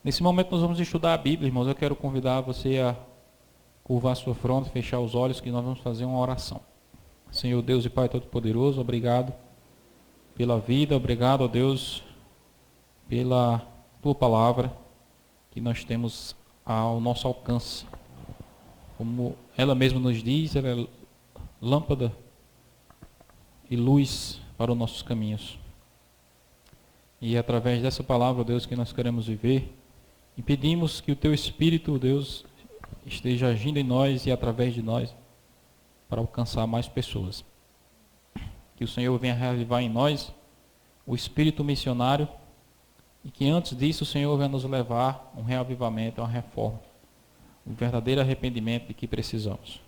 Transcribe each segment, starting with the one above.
Nesse momento nós vamos estudar a Bíblia, irmãos. Eu quero convidar você a curvar sua fronte, fechar os olhos, que nós vamos fazer uma oração. Senhor Deus e Pai Todo-Poderoso, obrigado pela vida, obrigado, ó Deus, pela Tua Palavra, que nós temos ao nosso alcance. Como ela mesma nos diz, ela é lâmpada e luz para os nossos caminhos. E é através dessa palavra, Deus, que nós queremos viver, e pedimos que o Teu Espírito, Deus, esteja agindo em nós e através de nós, para alcançar mais pessoas. Que o Senhor venha reavivar em nós o espírito missionário, e que antes disso o Senhor venha nos levar a um reavivamento, a uma reforma, um verdadeiro arrependimento de que precisamos.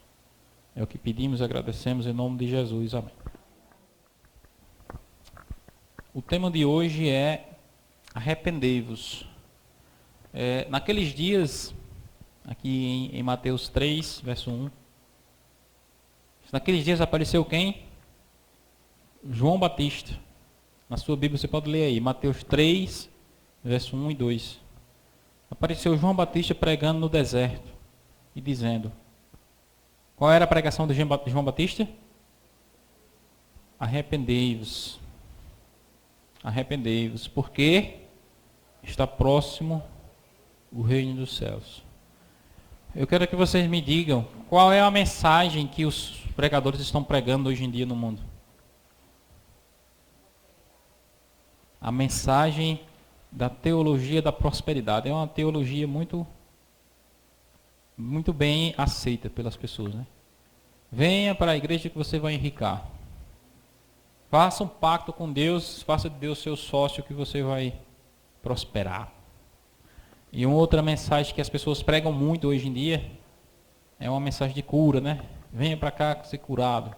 É o que pedimos e agradecemos em nome de Jesus. Amém. O tema de hoje é arrependei-vos. Naqueles dias, aqui em Mateus 3, verso 1, naqueles dias apareceu quem? João Batista. Na sua Bíblia você pode ler aí, Mateus 3, verso 1 e 2. Apareceu João Batista pregando no deserto e dizendo: qual era a pregação de João Batista? Arrependei-vos. Arrependei-vos, porque está próximo o reino dos céus. Eu quero que vocês me digam qual é a mensagem que os pregadores estão pregando hoje em dia no mundo. A mensagem da teologia da prosperidade. É uma teologia muito bem aceita pelas pessoas, né? Venha para a igreja que você vai enricar. Faça um pacto com Deus, faça de Deus seu sócio que você vai prosperar. E uma outra mensagem que as pessoas pregam muito hoje em dia é uma mensagem de cura, né? Venha para cá ser curado.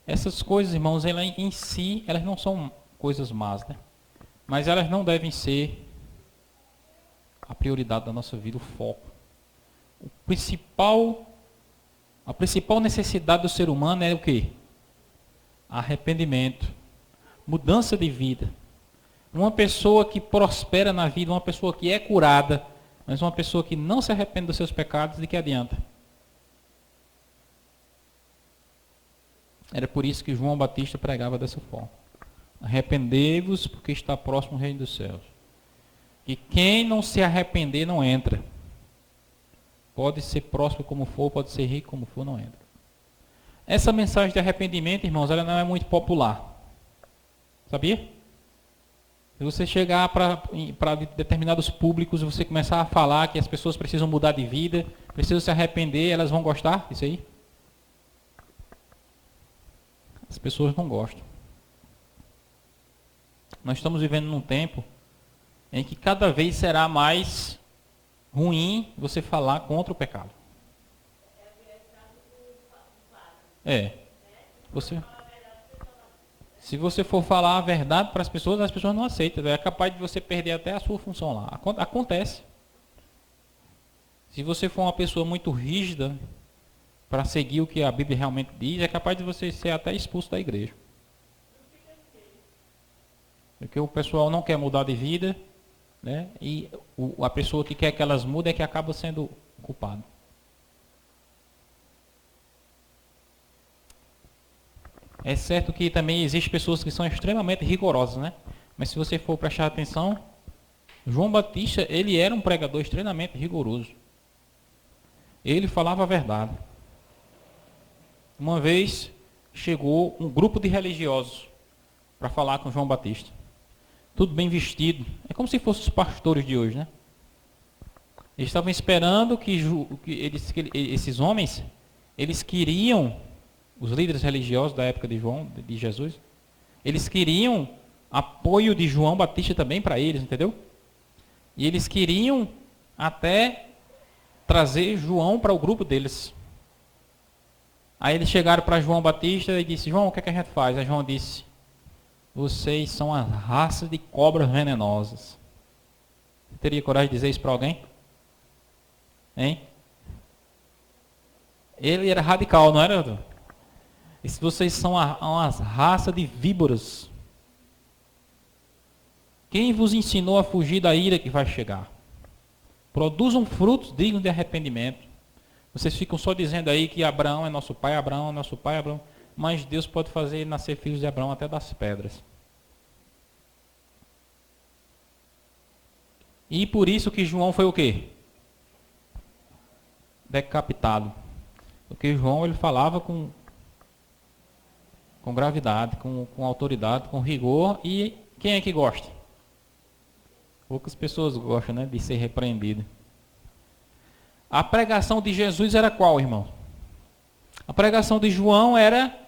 Essas coisas, irmãos, elas em si, elas não são coisas más, né? Mas elas não devem ser a prioridade da nossa vida, o foco. A principal necessidade do ser humano é o quê? Arrependimento, mudança de vida. Uma pessoa que prospera na vida, uma pessoa que é curada, mas uma pessoa que não se arrepende dos seus pecados, de que adianta? Era por isso que João Batista pregava dessa forma. Arrependei-vos, porque está próximo o reino dos céus. E quem não se arrepender não entra. Pode ser próspero como for, pode ser rico como for, não entra. Essa mensagem de arrependimento, irmãos, ela não é muito popular. Sabia? Se você chegar para determinados públicos e você começar a falar que as pessoas precisam mudar de vida, precisam se arrepender, elas vão gostar disso aí? As pessoas não gostam. Nós estamos vivendo num tempo em que cada vez será mais ruim você falar contra o pecado. Se você for falar a verdade para as pessoas não aceitam. É capaz de você perder até a sua função lá. Acontece. Se você for uma pessoa muito rígida para seguir o que a Bíblia realmente diz, é capaz de você ser até expulso da igreja. Porque o pessoal não quer mudar de vida, né? E a pessoa que quer que elas mudem é que acaba sendo culpada. É certo que também existem pessoas que são extremamente rigorosas, né? Mas se você for prestar atenção, João Batista, ele era um pregador extremamente rigoroso. Ele falava a verdade. Uma vez chegou um grupo de religiosos para falar com João Batista. Tudo bem vestido. É como se fossem os pastores de hoje, né? Eles estavam esperando que esses homens, eles queriam, os líderes religiosos da época de Jesus, eles queriam apoio de João Batista também para eles, entendeu? E eles queriam até trazer João para o grupo deles. Aí eles chegaram para João Batista e disse: João, o que é que a gente faz? Aí João disse: vocês são a raça de cobras venenosas. Você teria coragem de dizer isso para alguém? Hein? Ele era radical, não era? Vocês são uma raça de víboras. Quem vos ensinou a fugir da ira que vai chegar? Produzam frutos dignos de arrependimento. Vocês ficam só dizendo aí que Abraão é nosso pai, Abraão é nosso pai, Abraão. Mas Deus pode fazer nascer filhos de Abraão até das pedras. E por isso que João foi o quê? Decapitado. Porque João ele falava com gravidade, com autoridade, com rigor. E quem é que gosta? Poucas pessoas gostam, né, de ser repreendido. A pregação de Jesus era qual, irmão? A pregação de João era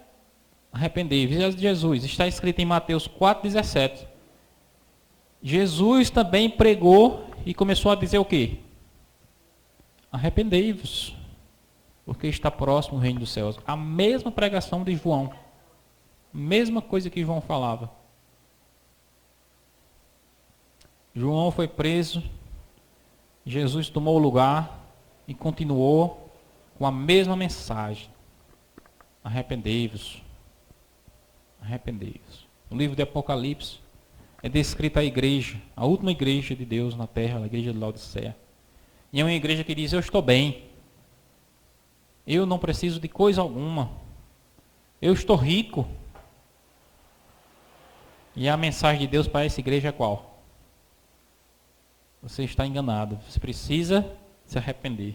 arrependei-vos de Jesus. Está escrito em Mateus 4,17. Jesus também pregou e começou a dizer o quê? Arrependei-vos, porque está próximo o reino dos céus. A mesma pregação de João. Mesma coisa que João falava. João foi preso. Jesus tomou o lugar e continuou com a mesma mensagem. Arrependei-vos. Arrependei-vos. No livro de Apocalipse é descrita a igreja, a última igreja de Deus na terra, a igreja de Laodiceia. E é uma igreja que diz, eu estou bem. Eu não preciso de coisa alguma. Eu estou rico. E a mensagem de Deus para essa igreja é qual? Você está enganado. Você precisa se arrepender.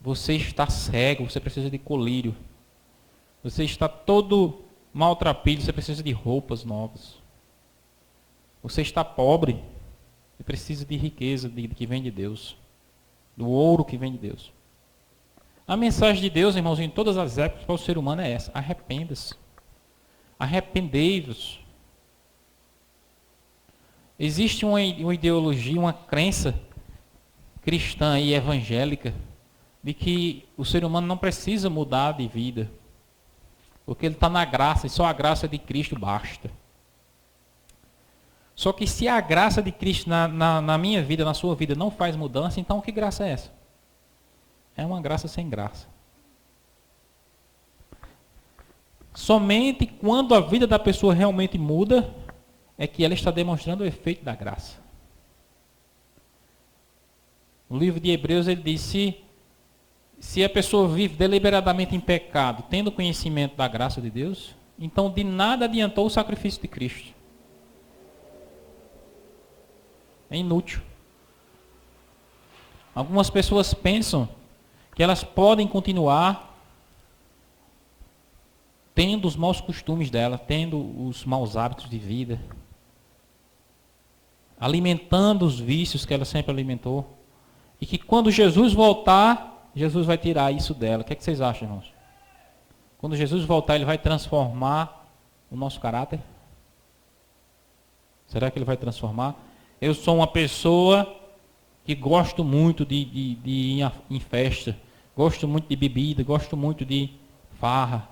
Você está cego. Você precisa de colírio. Você está todo maltrapilho. Você precisa de roupas novas. Você está pobre. Você precisa de riqueza que vem de Deus. Do ouro que vem de Deus. A mensagem de Deus, irmãos, em todas as épocas para o ser humano é essa. Arrependa-se. Arrependei-vos. Existe uma ideologia, uma crença cristã e evangélica de que o ser humano não precisa mudar de vida. Porque ele está na graça e só a graça de Cristo basta. Só que se a graça de Cristo na minha vida, na sua vida, não faz mudança, então que graça é essa? É uma graça sem graça. Somente quando a vida da pessoa realmente muda, é que ela está demonstrando o efeito da graça. No livro de Hebreus ele diz, se a pessoa vive deliberadamente em pecado, tendo conhecimento da graça de Deus, então de nada adiantou o sacrifício de Cristo. É inútil. Algumas pessoas pensam que elas podem continuar tendo os maus costumes dela, tendo os maus hábitos de vida, alimentando os vícios que ela sempre alimentou, e que quando Jesus voltar, Jesus vai tirar isso dela. O que é que vocês acham, irmãos? Quando Jesus voltar, ele vai transformar o nosso caráter? Será que ele vai transformar? Eu sou uma pessoa que gosto muito de ir em festa, gosto muito de bebida, gosto muito de farra.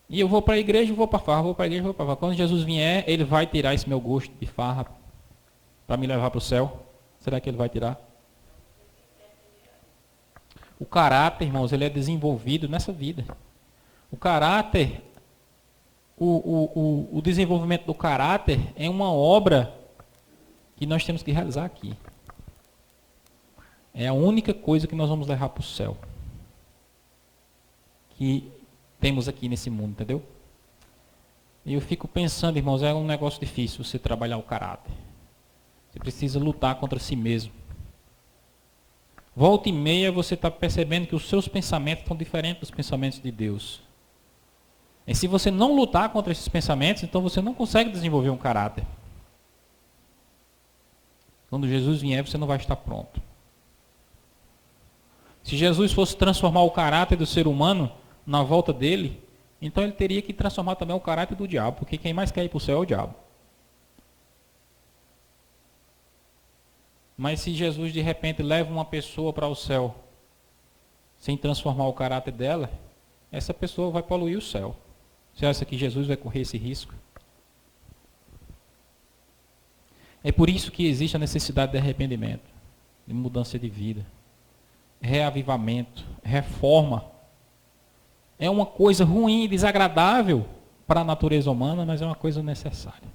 E eu vou para a igreja, vou para farra, vou para a igreja, vou para farra. Quando Jesus vier, ele vai tirar esse meu gosto de farra para me levar para o céu. Será que ele vai tirar? O caráter, irmãos, ele é desenvolvido nessa vida. O caráter, o desenvolvimento do caráter é uma obra que nós temos que realizar aqui. É a única coisa que nós vamos levar para o céu. Que temos aqui nesse mundo, entendeu? E eu fico pensando, irmãos, é um negócio difícil você trabalhar o caráter. Você precisa lutar contra si mesmo. Volta e meia você está percebendo que os seus pensamentos estão diferentes dos pensamentos de Deus. E se você não lutar contra esses pensamentos, então você não consegue desenvolver um caráter. Quando Jesus vier, você não vai estar pronto. Se Jesus fosse transformar o caráter do ser humano na volta dele, então ele teria que transformar também o caráter do diabo, porque quem mais quer ir para o céu é o diabo. Mas se Jesus de repente leva uma pessoa para o céu, sem transformar o caráter dela, essa pessoa vai poluir o céu. Você acha que Jesus vai correr esse risco? É por isso que existe a necessidade de arrependimento, de mudança de vida, reavivamento, reforma. É uma coisa ruim e desagradável para a natureza humana, mas é uma coisa necessária.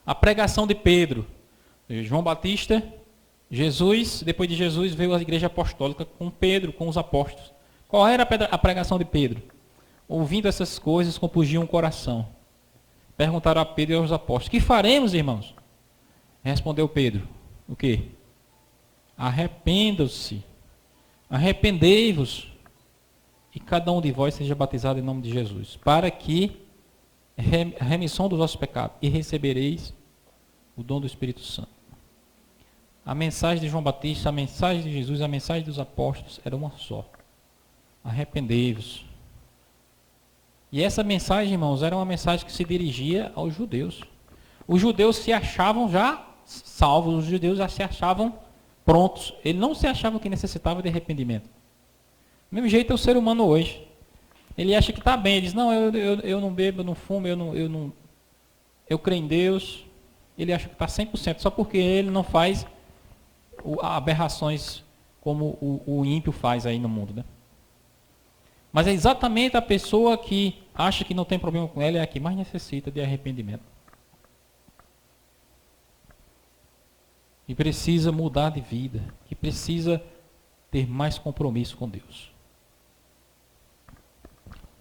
A pregação de Pedro, João Batista, Jesus, depois de Jesus veio a igreja apostólica com Pedro, com os apóstolos. Qual era a pregação de Pedro? Ouvindo essas coisas, compungiam o coração. Perguntaram a Pedro e aos apóstolos: que faremos, irmãos? Respondeu Pedro: o quê? Arrependam-se, arrependei-vos, e cada um de vós seja batizado em nome de Jesus, para que a remissão dos vossos pecados, e recebereis o dom do Espírito Santo. A mensagem de João Batista, a mensagem de Jesus, a mensagem dos apóstolos era uma só: arrependei-vos. E essa mensagem, irmãos, era uma mensagem que se dirigia aos judeus. Os judeus se achavam já salvos, os judeus já se achavam prontos. Eles não se achavam que necessitavam de arrependimento. Do mesmo jeito é o ser humano hoje. Ele acha que está bem, ele diz: não, eu não bebo, eu não fumo, eu creio em Deus. Ele acha que está 100%, só porque ele não faz aberrações como o ímpio faz aí no mundo, né? Mas é exatamente a pessoa que acha que não tem problema com ela é a que mais necessita de arrependimento. E precisa mudar de vida, que precisa ter mais compromisso com Deus.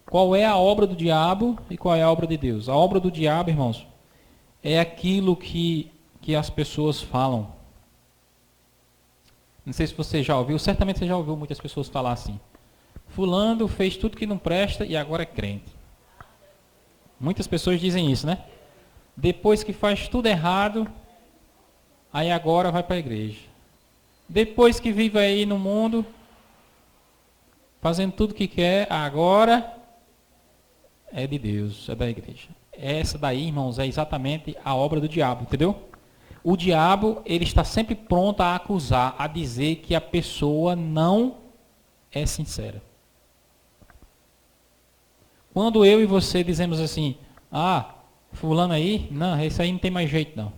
Qual é a obra do diabo e qual é a obra de Deus? A obra do diabo, irmãos, é aquilo que as pessoas falam. Não sei se você já ouviu, certamente você já ouviu muitas pessoas falar assim: fulano fez tudo que não presta e agora é crente. Muitas pessoas dizem isso, né? Depois que faz tudo errado, aí agora vai para a igreja. Depois que vive aí no mundo, fazendo tudo que quer, agora é de Deus, é da igreja. Essa daí, irmãos, é exatamente a obra do diabo, entendeu? O diabo, ele está sempre pronto a acusar, a dizer que a pessoa não é sincera. Quando eu e você dizemos assim: ah, fulano aí, não, esse aí não tem mais jeito não.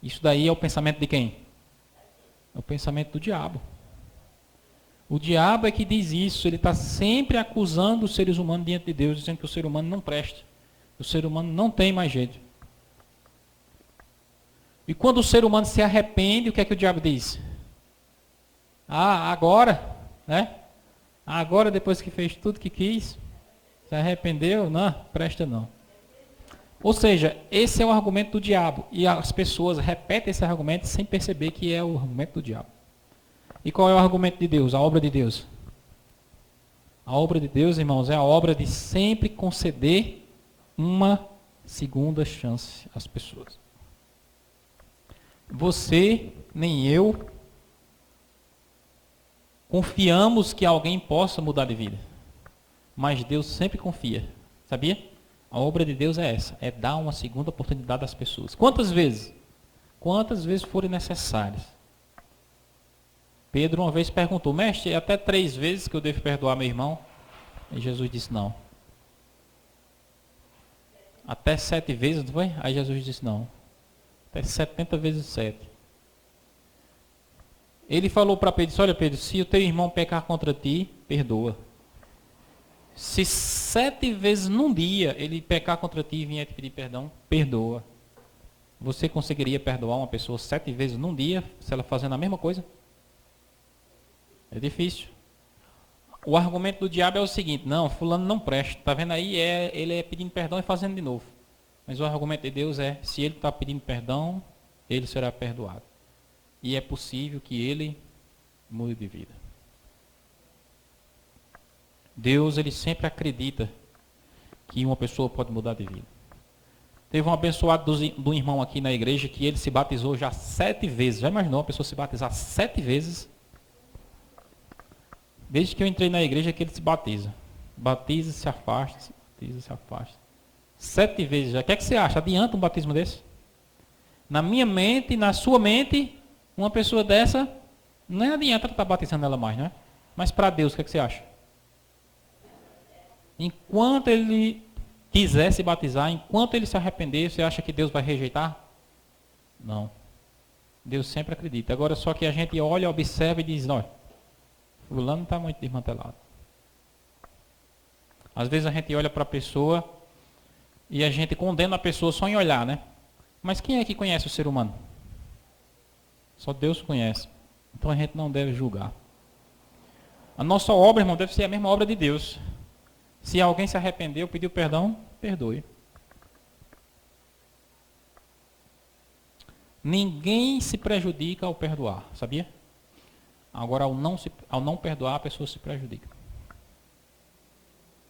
Isso daí é o pensamento de quem? É o pensamento do diabo. O diabo é que diz isso, ele está sempre acusando os seres humanos diante de Deus, dizendo que o ser humano não presta. O ser humano não tem mais jeito. E quando o ser humano se arrepende, o que é que o diabo diz? Ah, agora, né? Agora, depois que fez tudo que quis, se arrependeu? Não, presta não. Ou seja, esse é o argumento do diabo. E as pessoas repetem esse argumento sem perceber que é o argumento do diabo. E qual é o argumento de Deus? A obra de Deus. A obra de Deus, irmãos, é a obra de sempre conceder uma segunda chance às pessoas. Você, nem eu, confiamos que alguém possa mudar de vida. Mas Deus sempre confia. Sabia? A obra de Deus é essa. É dar uma segunda oportunidade às pessoas. Quantas vezes? Quantas vezes forem necessárias. Pedro uma vez perguntou: mestre, é até 3 vezes que eu devo perdoar meu irmão? E Jesus disse: não. Até 7 vezes, não foi? Aí Jesus disse: não. Até 70 vezes 7. Ele falou para Pedro: olha Pedro, se o teu irmão pecar contra ti, perdoa. Se 7 vezes num dia ele pecar contra ti e vier te pedir perdão, perdoa. Você conseguiria perdoar uma pessoa 7 vezes num dia, se ela fazendo a mesma coisa? É difícil. O argumento do diabo é o seguinte: não, fulano não presta. Está vendo aí? Ele é pedindo perdão e fazendo de novo. Mas o argumento de Deus é: se ele está pedindo perdão, ele será perdoado. E é possível que ele mude de vida. Deus, ele sempre acredita que uma pessoa pode mudar de vida. Teve um abençoado do irmão aqui na igreja que ele se batizou já 7 vezes. Já imaginou uma pessoa se batizar 7 vezes? Desde que eu entrei na igreja que ele se batiza. Batiza, se afasta, batiza, se afasta. 7 vezes já. O que é que você acha? Adianta um batismo desse? Na minha mente, na sua mente, uma pessoa dessa, não adianta estar batizando ela mais, não é? Mas para Deus, o que é que você acha? Enquanto ele quiser se batizar, enquanto ele se arrepender, você acha que Deus vai rejeitar? Não. Deus sempre acredita. Agora só que a gente olha, observa e diz: não, fulano está muito desmantelado. Às vezes a gente olha para a pessoa e a gente condena a pessoa só em olhar, né? Mas quem é que conhece o ser humano? Só Deus conhece. Então a gente não deve julgar. A nossa obra, irmão, deve ser a mesma obra de Deus. Se alguém se arrependeu, pediu perdão, perdoe. Ninguém se prejudica ao perdoar, sabia? Agora, ao não perdoar, a pessoa se prejudica.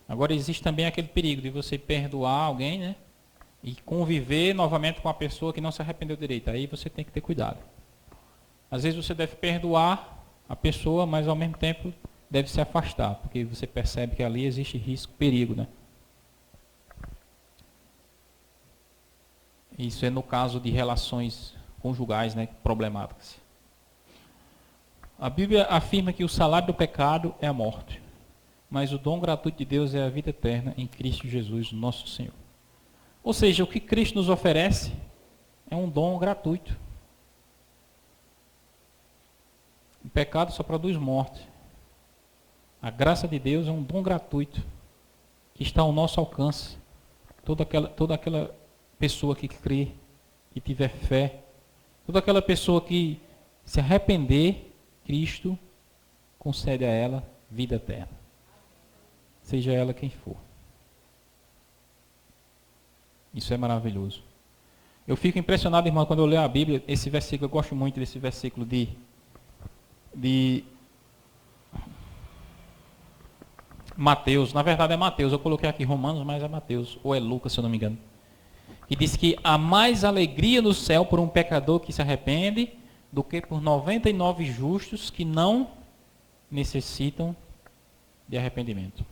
Agora, existe também aquele perigo de você perdoar alguém, né? E conviver novamente com a pessoa que não se arrependeu direito. Aí você tem que ter cuidado. Às vezes você deve perdoar a pessoa, mas ao mesmo tempo deve se afastar, porque você percebe que ali existe risco, perigo, né? Isso é no caso de relações conjugais, né, problemáticas. A Bíblia afirma que o salário do pecado é a morte, mas o dom gratuito de Deus é a vida eterna em Cristo Jesus, nosso Senhor. Ou seja, o que Cristo nos oferece é um dom gratuito. O pecado só produz morte. A graça de Deus é um dom gratuito que está ao nosso alcance. Toda aquela pessoa que crê, que tiver fé, toda aquela pessoa que se arrepender, Cristo concede a ela vida eterna. Seja ela quem for. Isso é maravilhoso. Eu fico impressionado, irmão, quando eu leio a Bíblia, esse versículo, eu gosto muito desse versículo de Mateus. Na verdade é Mateus, eu coloquei aqui Romanos, mas é Mateus, ou é Lucas, se eu não me engano. Que diz que há mais alegria no céu por um pecador que se arrepende do que por 99 justos que não necessitam de arrependimento.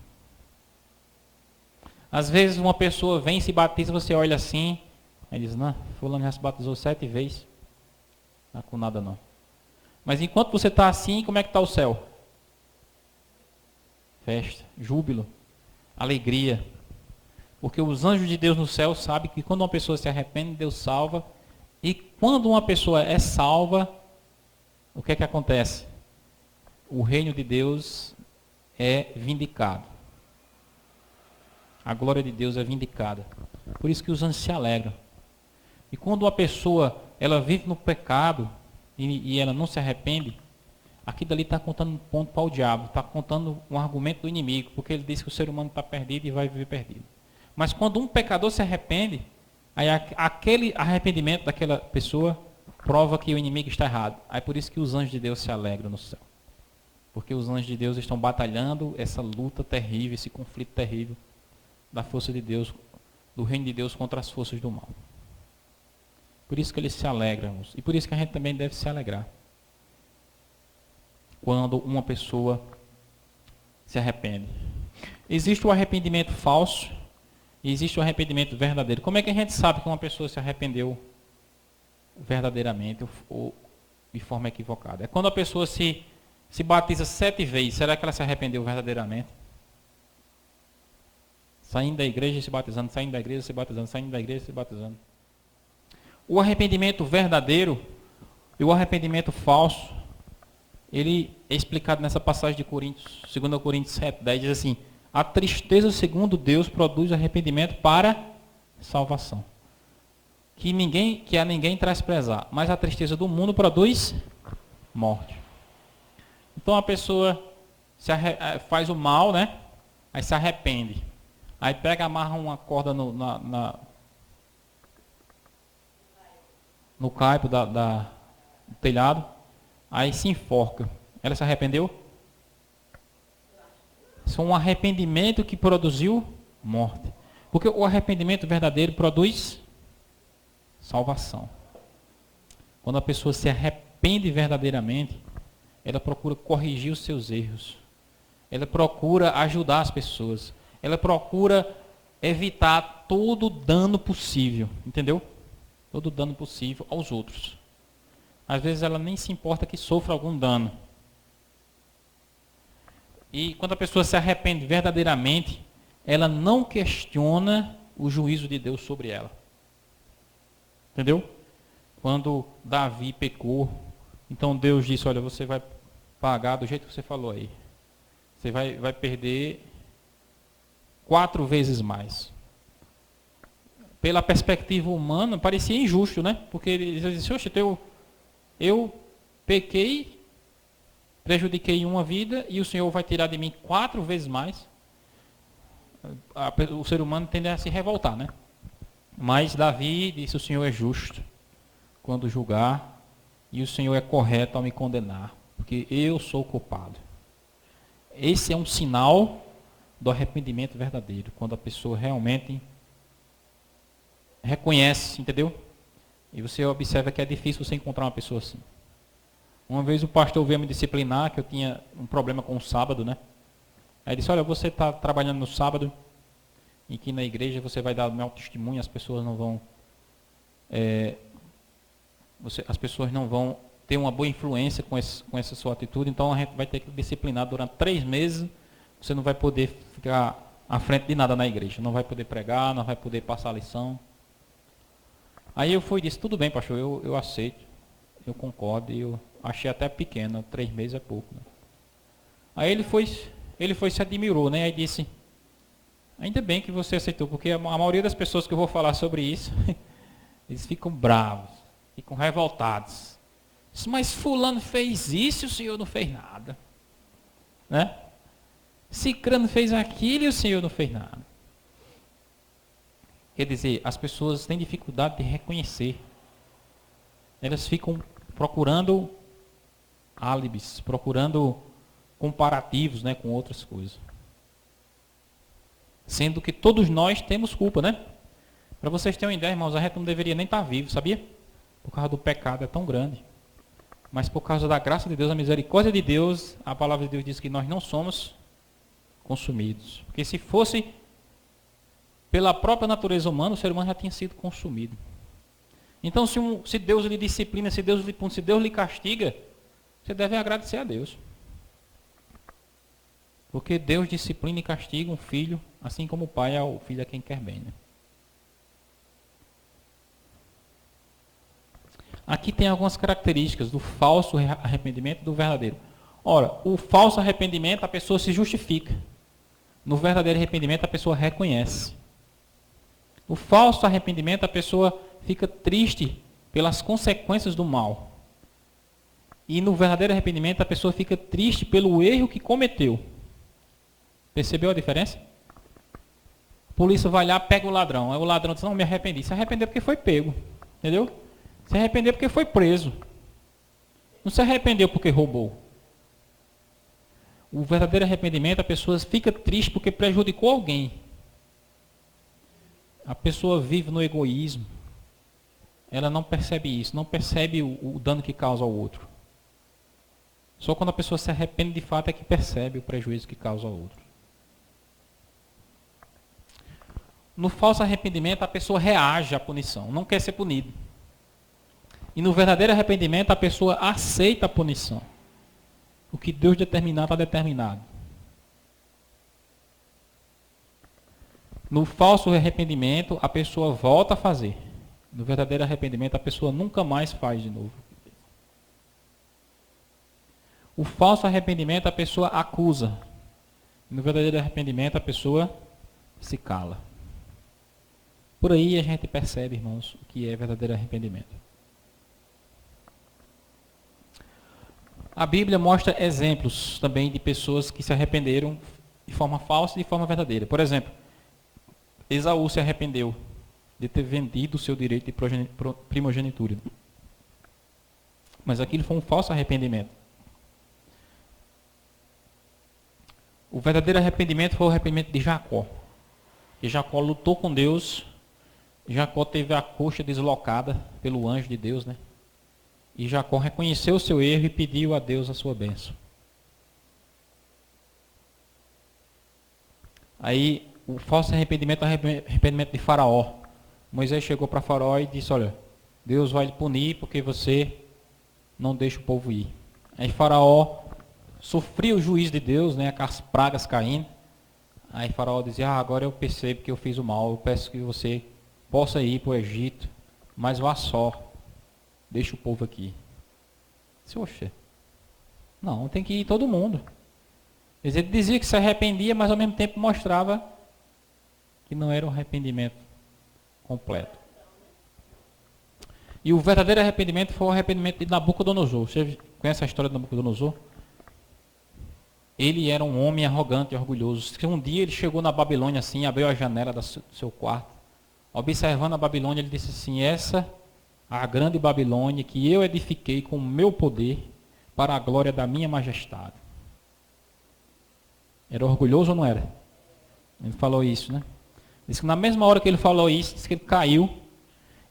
Às vezes uma pessoa vem e se batiza, você olha assim, aí diz, não, fulano já se batizou 7 vezes, não está com nada não. Mas enquanto você está assim, como é que está o céu? Festa, júbilo, alegria. Porque os anjos de Deus no céu sabem que quando uma pessoa se arrepende, Deus salva. E quando uma pessoa é salva, o que é que acontece? O reino de Deus é vindicado. A glória de Deus é vindicada. Por isso que os anjos se alegram. E quando uma pessoa ela vive no pecado e ela não se arrepende, aqui dali está contando um ponto para o diabo, está contando um argumento do inimigo, porque ele diz que o ser humano está perdido e vai viver perdido. Mas quando um pecador se arrepende, aí aquele arrependimento daquela pessoa prova que o inimigo está errado. Aí por isso que os anjos de Deus se alegram no céu. Porque os anjos de Deus estão batalhando essa luta terrível, esse conflito terrível da força de Deus, do reino de Deus contra as forças do mal. Por isso que eles se alegram. E por isso que a gente também deve se alegrar. Quando uma pessoa se arrepende. Existe o arrependimento falso e existe o arrependimento verdadeiro. Como é que a gente sabe que uma pessoa se arrependeu verdadeiramente ou de forma equivocada? É quando a pessoa se batiza 7 vezes. Será que ela se arrependeu verdadeiramente? Saindo da igreja e se batizando, saindo da igreja e se batizando, saindo da igreja e se batizando. O arrependimento verdadeiro e o arrependimento falso, ele é explicado nessa passagem de Coríntios, 2 Coríntios 7:10, diz assim: a tristeza segundo Deus produz arrependimento para salvação. Que a ninguém traz pesar, mas a tristeza do mundo produz morte. Então a pessoa faz o mal, né? Aí se arrepende. Aí pega, amarra uma corda no caipo do telhado, aí se enforca. Ela se arrependeu? Isso é um arrependimento que produziu morte. Porque o arrependimento verdadeiro produz salvação. Quando a pessoa se arrepende verdadeiramente, ela procura corrigir os seus erros. Ela procura ajudar as pessoas. Ela procura evitar todo dano possível. Entendeu? Todo dano possível aos outros. Às vezes ela nem se importa que sofra algum dano. E quando a pessoa se arrepende verdadeiramente, ela não questiona o juízo de Deus sobre ela. Entendeu? Quando Davi pecou, então Deus disse, olha, você vai pagar do jeito que você falou aí. Você vai perder 4 vezes mais. pela perspectiva humana, parecia injusto, né? Porque ele dizia, oxe, eu pequei, prejudiquei uma vida e o Senhor vai tirar de mim 4 vezes mais. O ser humano tende a se revoltar, né? Mas Davi disse, o Senhor é justo quando julgar e o Senhor é correto ao me condenar, porque eu sou culpado. Esse é um sinal do arrependimento verdadeiro, quando a pessoa realmente reconhece, entendeu? E você observa que é difícil você encontrar uma pessoa assim. Uma vez o pastor veio me disciplinar, que eu tinha um problema com o sábado, né? Aí ele disse, olha, você está trabalhando no sábado, e que na igreja você vai dar o meu testemunho, as pessoas não vão... as pessoas não vão ter uma boa influência com essa sua atitude, então a gente vai ter que disciplinar durante 3 meses, você não vai poder ficar à frente de nada na igreja, não vai poder pregar, não vai poder passar a lição. Aí eu fui e disse, tudo bem, pastor, eu aceito, eu concordo, e eu achei até pequeno, 3 meses é pouco. Né? Aí ele foi se admirou, né? Aí disse, ainda bem que você aceitou, porque a maioria das pessoas que eu vou falar sobre isso, eles ficam bravos, ficam revoltados. Disse, mas fulano fez isso e o senhor não fez nada. Né? Cicrano fez aquilo e o senhor não fez nada. Quer dizer, as pessoas têm dificuldade de reconhecer. Elas ficam procurando álibis, procurando comparativos, né, com outras coisas. Sendo que todos nós temos culpa, né? Para vocês terem uma ideia, irmãos, a gente não deveria nem estar vivo, sabia? Por causa do pecado é tão grande. Mas por causa da graça de Deus, a misericórdia de Deus, a palavra de Deus diz que nós não somos consumidos. Porque se fosse pela própria natureza humana, o ser humano já tinha sido consumido. Então, se Deus lhe disciplina, se Deus lhe pune, se Deus lhe castiga, você deve agradecer a Deus. Porque Deus disciplina e castiga um filho, assim como o pai é o filho a quem quer bem. Né? Aqui tem algumas características do falso arrependimento e do verdadeiro. Ora, o falso arrependimento, a pessoa se justifica. No verdadeiro arrependimento, a pessoa reconhece. No falso arrependimento, a pessoa fica triste pelas consequências do mal. E no verdadeiro arrependimento, a pessoa fica triste pelo erro que cometeu. Percebeu a diferença? A polícia vai lá, pega o ladrão. Aí o ladrão diz, não, me arrependi. Se arrependeu porque foi pego. Entendeu? Se arrependeu porque foi preso. Não se arrependeu porque roubou. O verdadeiro arrependimento, a pessoa fica triste porque prejudicou alguém. A pessoa vive no egoísmo. Ela não percebe isso, não percebe o dano que causa ao outro. Só quando a pessoa se arrepende de fato é que percebe o prejuízo que causa ao outro. No falso arrependimento, a pessoa reage à punição, não quer ser punido. E no verdadeiro arrependimento, a pessoa aceita a punição. O que Deus determinar, está determinado. No falso arrependimento, a pessoa volta a fazer. No verdadeiro arrependimento, a pessoa nunca mais faz de novo. O falso arrependimento, a pessoa acusa. No verdadeiro arrependimento, a pessoa se cala. Por aí a gente percebe, irmãos, o que é verdadeiro arrependimento. A Bíblia mostra exemplos também de pessoas que se arrependeram de forma falsa e de forma verdadeira. Por exemplo, Esaú se arrependeu de ter vendido o seu direito de primogenitura. Mas aquilo foi um falso arrependimento. O verdadeiro arrependimento foi o arrependimento de Jacó. E Jacó lutou com Deus. Jacó teve a coxa deslocada pelo anjo de Deus, né? E Jacó reconheceu o seu erro e pediu a Deus a sua bênção. Aí, o falso arrependimento é o arrependimento de Faraó. Moisés chegou para Faraó e disse, olha, Deus vai lhe punir porque você não deixa o povo ir. Aí Faraó sofria o juízo de Deus, né, com as pragas caindo. Aí Faraó dizia, agora eu percebo que eu fiz o mal, eu peço que você possa ir para o Egito, mas vá só. Deixa o povo aqui. Disse, oxe, não, tem que ir todo mundo. Ele dizia que se arrependia, mas ao mesmo tempo mostrava que não era um arrependimento completo. E o verdadeiro arrependimento foi o arrependimento de Nabucodonosor. Você conhece a história de Nabucodonosor? Ele era um homem arrogante e orgulhoso. Um dia ele chegou na Babilônia assim, abriu a janela do seu quarto. Observando a Babilônia, ele disse assim: essa a grande Babilônia que eu edifiquei com o meu poder para a glória da minha majestade. Era orgulhoso ou não era? Ele falou isso, né? Diz que na mesma hora que ele falou isso, diz que ele caiu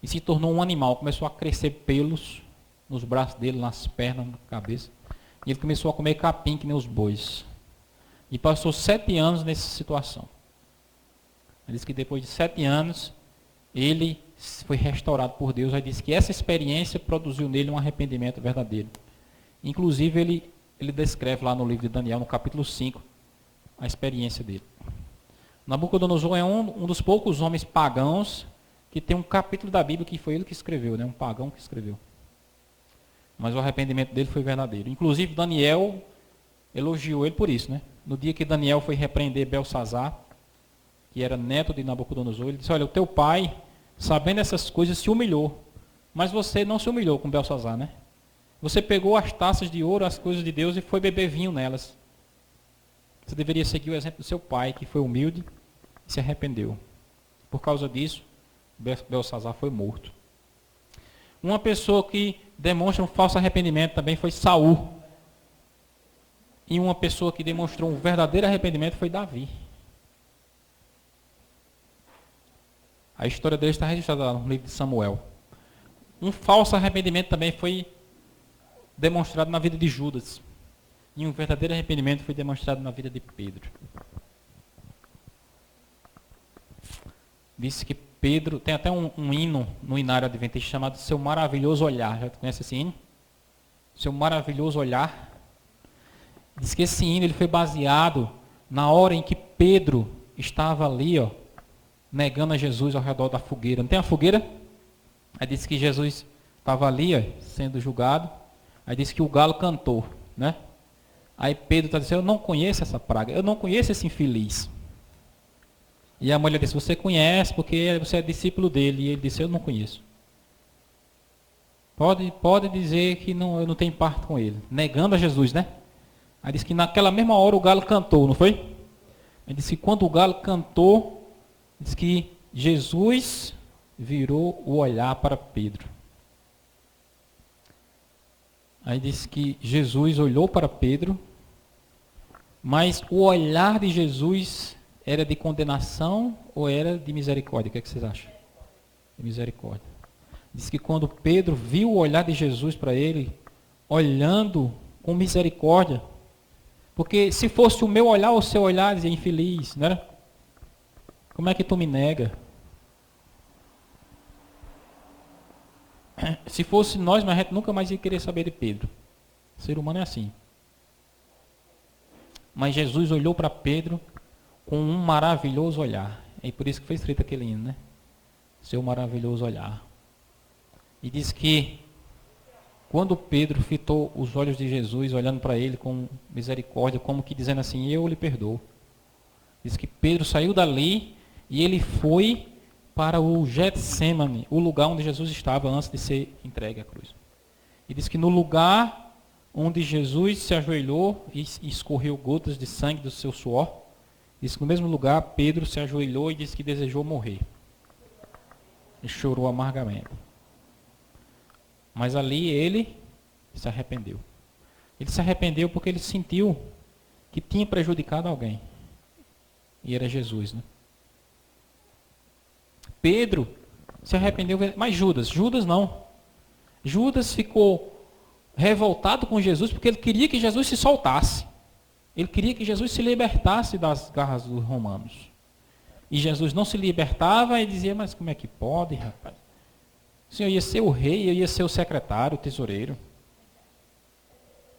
e se tornou um animal. Começou a crescer pelos nos braços dele, nas pernas, na cabeça. E ele começou a comer capim que nem os bois. E passou 7 anos nessa situação. Ele diz que depois de 7 anos, ele foi restaurado por Deus. Aí diz que essa experiência produziu nele um arrependimento verdadeiro. Inclusive, ele descreve lá no livro de Daniel, no capítulo 5, a experiência dele. Nabucodonosor é um dos poucos homens pagãos que tem um capítulo da Bíblia que foi ele que escreveu, né? Um pagão que escreveu. Mas o arrependimento dele foi verdadeiro. Inclusive, Daniel elogiou ele por isso, né? No dia que Daniel foi repreender Belsazar, que era neto de Nabucodonosor, ele disse: olha, o teu pai, sabendo essas coisas, se humilhou. Mas você não se humilhou com Belsazar, né? Você pegou as taças de ouro, as coisas de Deus, e foi beber vinho nelas. Você deveria seguir o exemplo do seu pai, que foi humilde e se arrependeu. Por causa disso, Belsazar foi morto. Uma pessoa que demonstra um falso arrependimento também foi Saul. E uma pessoa que demonstrou um verdadeiro arrependimento foi Davi. A história dele está registrada no livro de Samuel. Um falso arrependimento também foi demonstrado na vida de Judas. E um verdadeiro arrependimento foi demonstrado na vida de Pedro. Disse que Pedro, tem até um hino no Inário Adventista chamado Seu Maravilhoso Olhar. Já conhece esse hino? Seu Maravilhoso Olhar. Diz que esse hino ele foi baseado na hora em que Pedro estava ali, ó, negando a Jesus ao redor da fogueira. Não tem a fogueira? Aí diz que Jesus estava ali, ó, sendo julgado. Aí diz que o galo cantou, né? Aí Pedro está dizendo: eu não conheço essa praga, eu não conheço esse infeliz. E a mulher disse: você conhece porque você é discípulo dele. E ele disse: eu não conheço. Pode dizer que não, eu não tenho parte com ele. Negando a Jesus, né? Aí diz que naquela mesma hora o galo cantou, não foi? Aí diz que quando o galo cantou, diz que Jesus virou o olhar para Pedro. Aí diz que Jesus olhou para Pedro, mas o olhar de Jesus era de condenação ou era de misericórdia? O que é que vocês acham? De misericórdia. Diz que quando Pedro viu o olhar de Jesus para ele, olhando com misericórdia, porque se fosse o meu olhar ou o seu olhar, dizia: infeliz, não era? Como é que tu me nega? Se fosse nós, mas a gente nunca mais ia querer saber de Pedro. O ser humano é assim. Mas Jesus olhou para Pedro com um maravilhoso olhar. É por isso que foi escrito aquele hino, né? Seu maravilhoso olhar. E diz que quando Pedro fitou os olhos de Jesus, olhando para ele com misericórdia, como que dizendo assim: eu lhe perdoo. Diz que Pedro saiu dali e ele foi para o Getsemane, o lugar onde Jesus estava antes de ser entregue à cruz. E diz que no lugar onde Jesus se ajoelhou e escorreu gotas de sangue do seu suor, diz que no mesmo lugar Pedro se ajoelhou e disse que desejou morrer. E chorou amargamente. Mas ali ele se arrependeu. Ele se arrependeu porque ele sentiu que tinha prejudicado alguém. E era Jesus, né? Pedro se arrependeu, mas Judas não. Judas ficou revoltado com Jesus porque ele queria que Jesus se soltasse. Ele queria que Jesus se libertasse das garras dos romanos. E Jesus não se libertava e dizia: mas como é que pode, rapaz? O Senhor ia ser o rei, eu ia ser o secretário, o tesoureiro.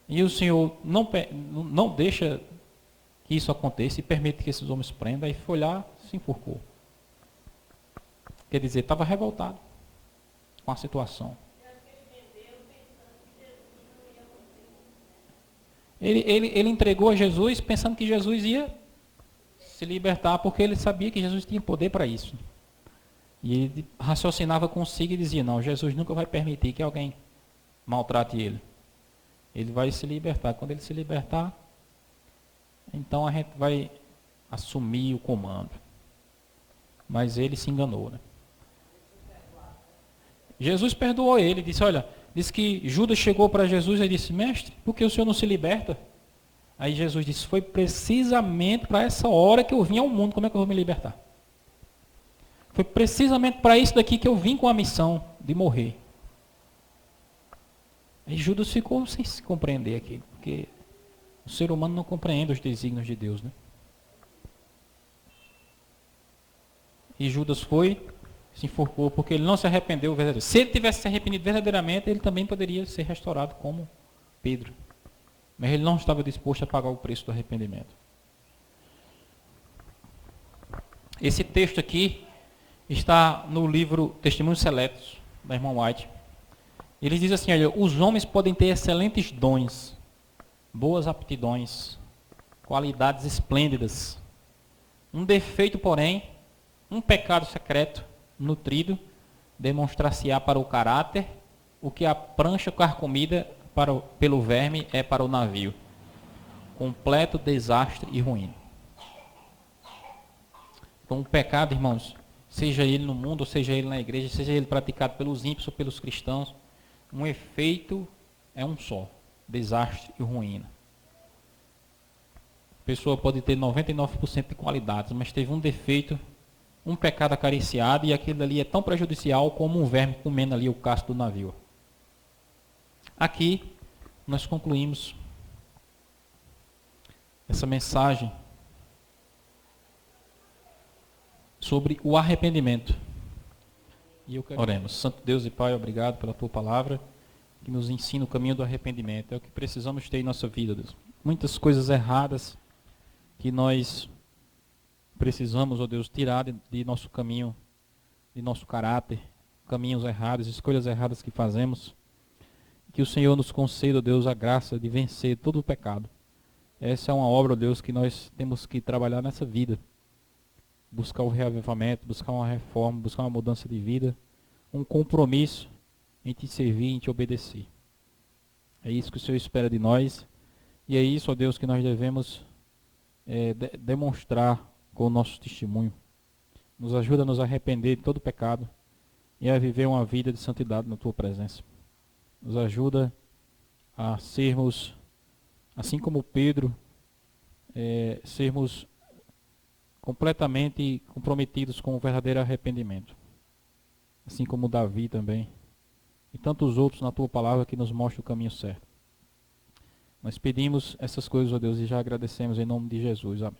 E o Senhor não deixa que isso aconteça e permite que esses homens prendam. Aí foi lá, se enforcou. Quer dizer, estava revoltado com a situação. Ele entregou a Jesus pensando que Jesus ia se libertar, porque ele sabia que Jesus tinha poder para isso. E ele raciocinava consigo e dizia, não, Jesus nunca vai permitir que alguém maltrate ele. Ele vai se libertar. Quando ele se libertar, então a gente vai assumir o comando. Mas ele se enganou, né? Jesus perdoou ele, disse, olha, disse que Judas chegou para Jesus e disse, mestre, por que o senhor não se liberta? Aí Jesus disse, foi precisamente para essa hora que eu vim ao mundo, como é que eu vou me libertar? Foi precisamente para isso daqui que eu vim com a missão de morrer. Aí Judas ficou sem se compreender aqui, porque o ser humano não compreende os desígnios de Deus, né? E Judas foi, se enforcou, porque ele não se arrependeu verdadeiramente. Se ele tivesse se arrependido verdadeiramente, ele também poderia ser restaurado como Pedro. Mas ele não estava disposto a pagar o preço do arrependimento. Esse texto aqui está no livro Testemunhos Seletos, da irmã White. Ele diz assim, olha, os homens podem ter excelentes dons, boas aptidões, qualidades esplêndidas. Um defeito, porém, um pecado secreto, nutrido, demonstrar-se-á para o caráter, o que a prancha carcomida pelo verme é para o navio. Completo desastre e ruína. Então o pecado, irmãos, seja ele no mundo, ou seja ele na igreja, seja ele praticado pelos ímpios ou pelos cristãos, um efeito é um só, desastre e ruína. A pessoa pode ter 99% de qualidades, mas teve um defeito, um pecado acariciado, e aquilo ali é tão prejudicial como um verme comendo ali o casco do navio. Aqui nós concluímos essa mensagem sobre o arrependimento. E eu quero... Oremos. Santo Deus e Pai, obrigado pela Tua palavra, que nos ensina o caminho do arrependimento. É o que precisamos ter em nossa vida, Deus. Muitas coisas erradas que nós precisamos, ó Deus, tirar de nosso caminho, de nosso caráter, caminhos errados, escolhas erradas que fazemos. Que o Senhor nos conceda, ó Deus, a graça de vencer todo o pecado. Essa é uma obra, ó Deus, que nós temos que trabalhar nessa vida. Buscar o reavivamento, buscar uma reforma, buscar uma mudança de vida, um compromisso em te servir, em te obedecer. É isso que o Senhor espera de nós, e é isso, ó Deus, que nós devemos demonstrar com o nosso testemunho. Nos ajuda a nos arrepender de todo pecado e a viver uma vida de santidade na Tua presença. Nos ajuda a sermos, assim como Pedro, sermos completamente comprometidos com o verdadeiro arrependimento. Assim como Davi também. E tantos outros na Tua palavra que nos mostram o caminho certo. Nós pedimos essas coisas, ó Deus, e já agradecemos em nome de Jesus. Amém.